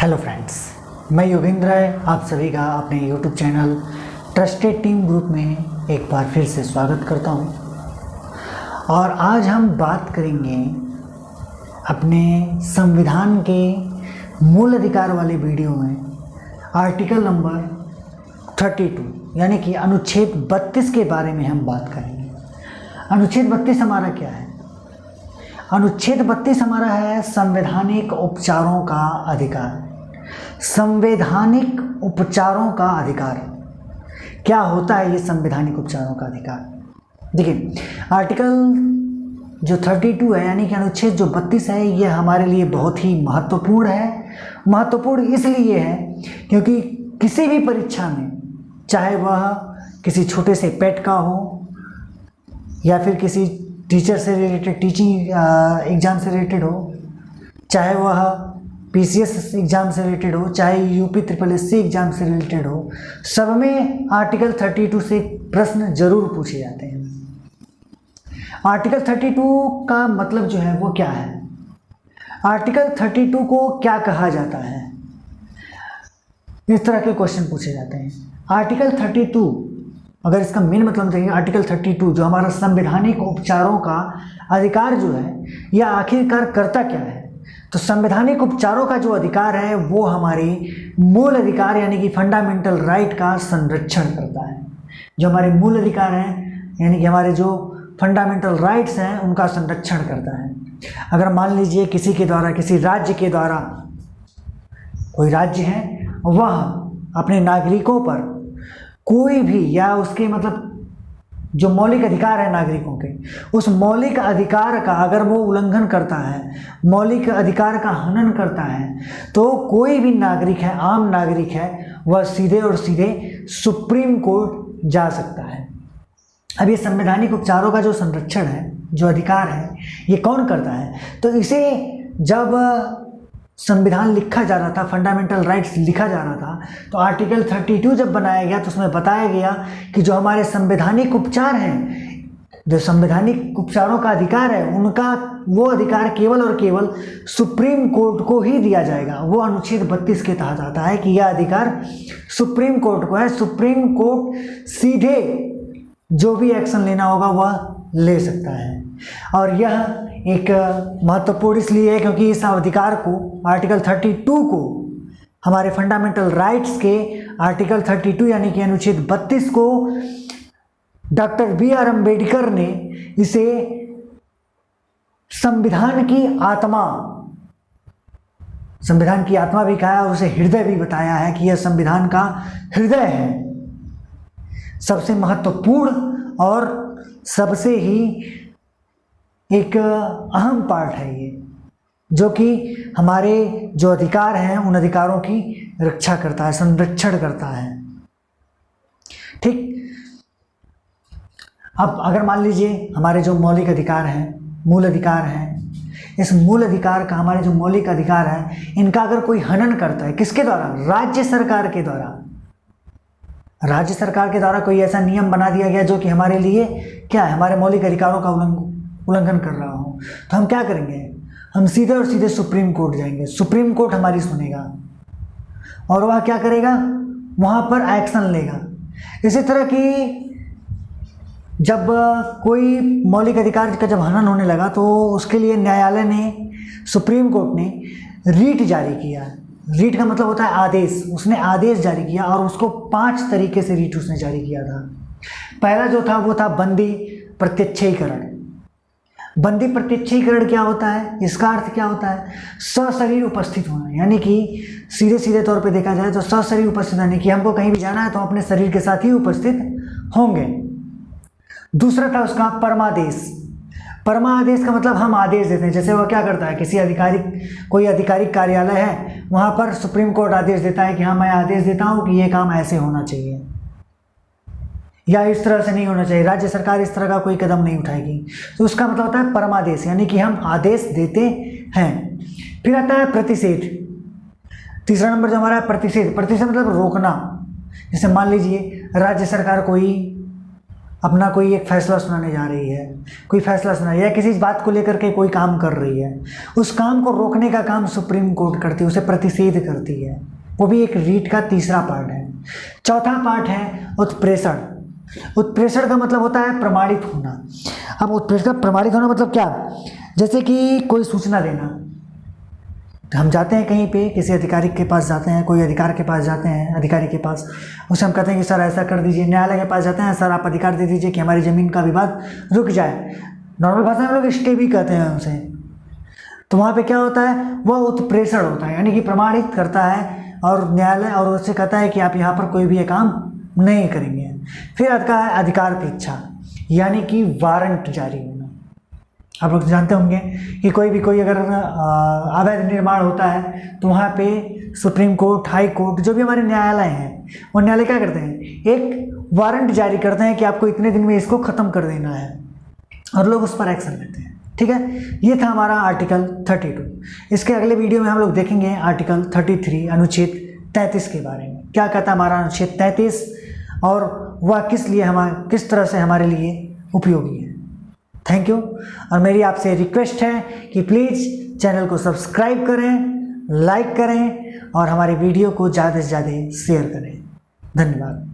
Hello friends, मैं योगेंद्र है आप सभी का अपने YouTube channel trusted team group में एक बार फिर से स्वागत करता हूं। और आज हम बात करेंगे अपने संविधान के मूल अधिकार वाले वीडियो में आर्टिकल नंबर 32 यानी कि अनुच्छेद 32 के बारे में हम बात करेंगे। अनुच्छेद 32 हमारा क्या है? अनुच्छेद 32 हमारा है संवैधानिक उपचारों का अधिकार। संवैधानिक उपचारों का अधिकार क्या होता है? ये संवैधानिक उपचारों का अधिकार देखिए, आर्टिकल जो 32 है यानी कि अनुच्छेद जो 32 है, ये हमारे लिए बहुत ही महत्वपूर्ण है। महत्वपूर्ण इसलिए है क्योंकि किसी भी परीक्षा में, चाहे वह किसी छोटे से पेट का हो या फिर किसी टीचर से रिलेटेड टीचिंग एग्ज़ाम से रिलेटेड हो, चाहे वह पीसीएस एग्ज़ाम से रिलेटेड हो, चाहे यूपी SSSC एग्ज़ाम से रिलेटेड हो, सब में आर्टिकल 32 से प्रश्न जरूर पूछे जाते हैं। आर्टिकल 32 का मतलब जो है वो क्या है? आर्टिकल 32 को क्या कहा जाता है? इस तरह के क्वेश्चन पूछे जाते हैं। आर्टिकल 32 अगर इसका मेन मतलब देखिए, आर्टिकल 32 जो हमारा संवैधानिक उपचारों का अधिकार जो है, यह आखिरकार करता क्या है? तो संवैधानिक उपचारों का जो अधिकार है वो हमारे मूल अधिकार यानी कि फंडामेंटल राइट का संरक्षण करता है। जो हमारे मूल अधिकार हैं यानी कि हमारे जो फंडामेंटल राइट्स हैं उनका संरक्षण करता है। अगर मान लीजिए किसी के द्वारा, किसी राज्य के द्वारा, कोई राज्य है वह अपने नागरिकों पर कोई भी या उसके मतलब जो मौलिक अधिकार है नागरिकों के, उस मौलिक अधिकार का अगर वो उल्लंघन करता है, मौलिक अधिकार का हनन करता है, तो कोई भी नागरिक है, आम नागरिक है, वह सीधे और सीधे सुप्रीम कोर्ट जा सकता है। अब ये संवैधानिक उपचारों का जो संरक्षण है, जो अधिकार है, ये कौन करता है? तो इसे जब संविधान लिखा जा रहा था, फंडामेंटल राइट्स लिखा जा रहा था, तो आर्टिकल 32 जब बनाया गया तो उसमें बताया गया कि जो हमारे संवैधानिक उपचार हैं, जो संवैधानिक उपचारों का अधिकार है, उनका वो अधिकार केवल और केवल सुप्रीम कोर्ट को ही दिया जाएगा। वो अनुच्छेद 32 के तहत आता है कि यह अधिकार सुप्रीम कोर्ट को है। सुप्रीम कोर्ट सीधे जो भी एक्शन लेना होगा वह ले सकता है। और यह एक महत्वपूर्ण इसलिए है क्योंकि इस अधिकार को, आर्टिकल 32 को, हमारे फंडामेंटल राइट्स के आर्टिकल 32 यानी कि अनुच्छेद 32 को डॉक्टर BR अम्बेडकर ने इसे संविधान की आत्मा भी कहा और उसे हृदय भी बताया है कि यह संविधान का हृदय है। सबसे महत्वपूर्ण और सबसे ही एक अहम पार्ट है ये, जो कि हमारे जो अधिकार हैं उन अधिकारों की रक्षा करता है, संरक्षण करता है। ठीक, अब अगर मान लीजिए हमारे जो मौलिक अधिकार हैं, मूल अधिकार हैं, इस मूल अधिकार का, हमारे जो मौलिक अधिकार हैं, इनका अगर कोई हनन करता है, किसके द्वारा? राज्य सरकार के द्वारा। राज्य सरकार के द्वारा कोई ऐसा नियम बना दिया गया जो कि हमारे लिए क्या है, हमारे मौलिक अधिकारों का उल्लंघन कर रहा हो, तो हम क्या करेंगे? हम सीधे और सीधे सुप्रीम कोर्ट जाएंगे। सुप्रीम कोर्ट हमारी सुनेगा और वह क्या करेगा? वहाँ पर एक्शन लेगा। इसी तरह की जब कोई मौलिक अधिकार का जब हनन होने लगा तो उसके लिए न्यायालय ने, सुप्रीम कोर्ट ने रीट जारी किया। रीट का मतलब होता है आदेश। उसने आदेश जारी किया और उसको 5 तरीके से रीट उसने जारी किया था। पहला जो था वो था बंदी प्रत्यक्षीकरण। बंदी प्रत्यक्षीकरण क्या होता है? इसका अर्थ क्या होता है? सशरीर उपस्थित होना, यानी कि सीधे तौर पे देखा जाए तो सशरीर उपस्थित होने की, हमको कहीं भी जाना है तो हम अपने शरीर के साथ ही उपस्थित होंगे। दूसरा था उसका परमादेश। परमादेश का मतलब हम आदेश देते हैं। जैसे वह क्या करता है, कोई आधिकारिक कार्यालय है, वहाँ पर सुप्रीम कोर्ट आदेश देता है कि हाँ, मैं आदेश देता हूँ कि ये काम ऐसे होना चाहिए या इस तरह से नहीं होना चाहिए, राज्य सरकार इस तरह का कोई कदम नहीं उठाएगी। तो उसका मतलब होता है परमादेश, यानी कि हम आदेश देते हैं। फिर आता है प्रतिषेध। तीसरा नंबर जो हमारा है प्रतिषेध। प्रतिषेध मतलब रोकना। जैसे मान लीजिए राज्य सरकार कोई अपना कोई एक फैसला सुनाने जा रही है, कोई फैसला सुना या किसी बात को लेकर के कोई काम कर रही है, उस काम को रोकने का काम सुप्रीम कोर्ट करती है, उसे प्रतिषेध करती है। वो भी एक रीट का तीसरा पार्ट है। चौथा पार्ट है उत्प्रेषण। उत्प्रेषण का मतलब होता है प्रमाणित होना। अब उत्प्रेषण प्रमाणित होना मतलब क्या? जैसे कि कोई सूचना देना, हम जाते हैं कहीं पे, किसी अधिकारी के पास जाते हैं, कोई अधिकार के पास जाते हैं, अधिकारी के पास, उसे हम कहते हैं कि सर ऐसा कर दीजिए। न्यायालय के पास जाते हैं, सर आप अधिकार दे दीजिए कि हमारी ज़मीन का विवाद रुक जाए। नॉर्मल भाषा में लोग स्टे भी कहते हैं उसे। तो वहाँ पे क्या होता है? वह उत्प्रेषण होता है, यानी कि प्रमाणित करता है और न्यायालय और उससे कहता है कि आप यहाँ पर कोई भी ये काम नहीं करेंगे। फिर आता है अधिकार की इच्छा, यानी कि वारंट जारी होना। आप लोग जानते होंगे कि कोई अगर अवैध निर्माण होता है तो वहाँ पे सुप्रीम कोर्ट, हाई कोर्ट, जो भी हमारे न्यायालय हैं, वो न्यायालय क्या करते हैं? एक वारंट जारी करते हैं कि आपको इतने दिन में इसको ख़त्म कर देना है, और लोग उस पर एक्शन लेते हैं। ठीक है, ये था हमारा आर्टिकल 32। इसके अगले वीडियो में हम लोग देखेंगे आर्टिकल 33 अनुच्छेद 33 के बारे में। क्या कहता है हमारा अनुच्छेद 33 और वह किस तरह से हमारे लिए उपयोगी है। Thank you. और मेरी आपसे रिक्वेस्ट है कि प्लीज़ चैनल को सब्सक्राइब करें, लाइक करें और हमारी वीडियो को ज़्यादा से ज़्यादा शेयर करें। धन्यवाद।